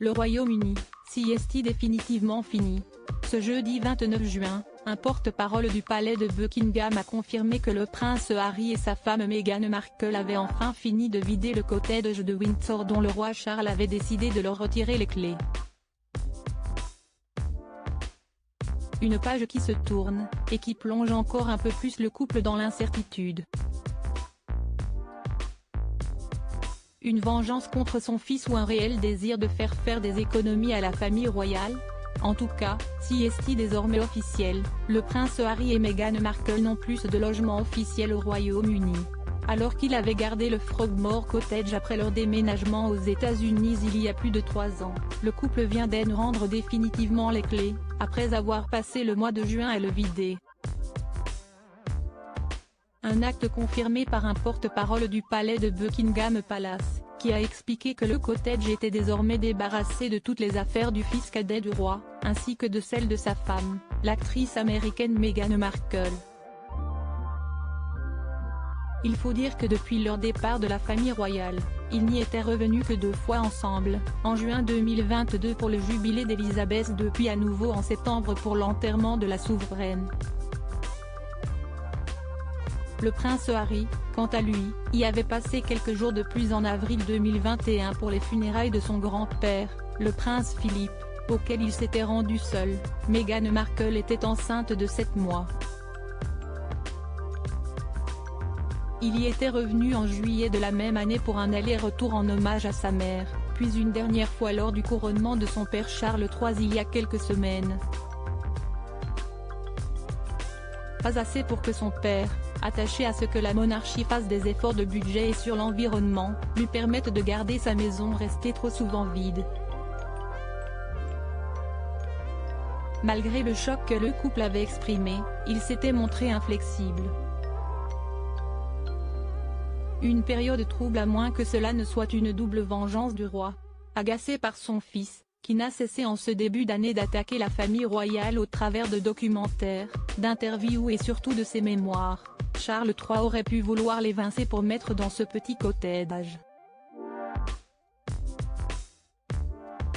Le Royaume-Uni, sieste définitivement fini. Ce jeudi 29 juin, un porte-parole du palais de Buckingham a confirmé que le prince Harry et sa femme Meghan Markle avaient enfin fini de vider le cottage de Windsor dont le roi Charles avait décidé de leur retirer les clés. Une page qui se tourne, et qui plonge encore un peu plus le couple dans l'incertitude. Une vengeance contre son fils ou un réel désir de faire des économies à la famille royale? En tout cas, sieste désormais officiel, le prince Harry et Meghan Markle n'ont plus de logement officiel au Royaume-Uni. Alors qu'il avait gardé le Frogmore Cottage après leur déménagement aux États-Unis il y a plus de 3 ans, le couple vient d'en rendre définitivement les clés, après avoir passé le mois de juin à le vider. Un acte confirmé par un porte-parole du palais de Buckingham Palace, qui a expliqué que le cottage était désormais débarrassé de toutes les affaires du fils cadet du roi, ainsi que de celles de sa femme, l'actrice américaine Meghan Markle. Il faut dire que depuis leur départ de la famille royale, ils n'y étaient revenus que 2 fois ensemble, en juin 2022 pour le jubilé d'Elisabeth II puis à nouveau en septembre pour l'enterrement de la souveraine. Le prince Harry, quant à lui, y avait passé quelques jours de plus en avril 2021 pour les funérailles de son grand-père, le prince Philippe, auquel il s'était rendu seul. Meghan Markle était enceinte de 7 mois. Il y était revenu en juillet de la même année pour un aller-retour en hommage à sa mère, puis une dernière fois lors du couronnement de son père Charles III il y a quelques semaines. Pas assez pour que son père, attaché à ce que la monarchie fasse des efforts de budget et sur l'environnement, lui permette de garder sa maison restée trop souvent vide. Malgré le choc que le couple avait exprimé, il s'était montré inflexible. Une période trouble à moins que cela ne soit une double vengeance du roi. Agacé par son fils, qui n'a cessé en ce début d'année d'attaquer la famille royale au travers de documentaires, d'interviews et surtout de ses mémoires, Charles III aurait pu vouloir l'évincer pour mettre dans ce petit cottage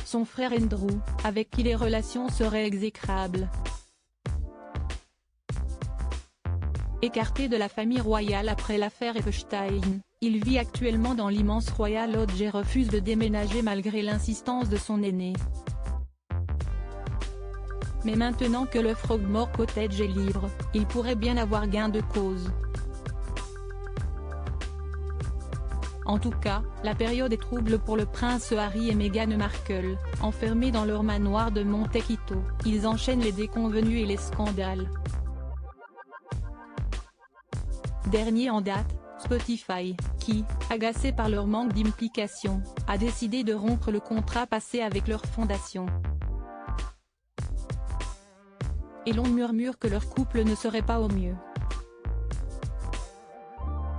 son frère Andrew, avec qui les relations seraient exécrables. Écarté de la famille royale après l'affaire Epstein, il vit actuellement dans l'immense Royal Lodge et refuse de déménager malgré l'insistance de son aîné. Mais maintenant que le Frogmore Cottage est libre, il pourrait bien avoir gain de cause. En tout cas, la période est trouble pour le prince Harry et Meghan Markle, enfermés dans leur manoir de Montecito. Ils enchaînent les déconvenues et les scandales. Dernier en date, Spotify, qui, agacé par leur manque d'implication, a décidé de rompre le contrat passé avec leur fondation. Et l'on murmure que leur couple ne serait pas au mieux.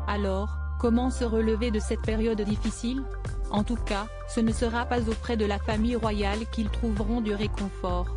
Alors, comment se relever de cette période difficile? En tout cas, ce ne sera pas auprès de la famille royale qu'ils trouveront du réconfort.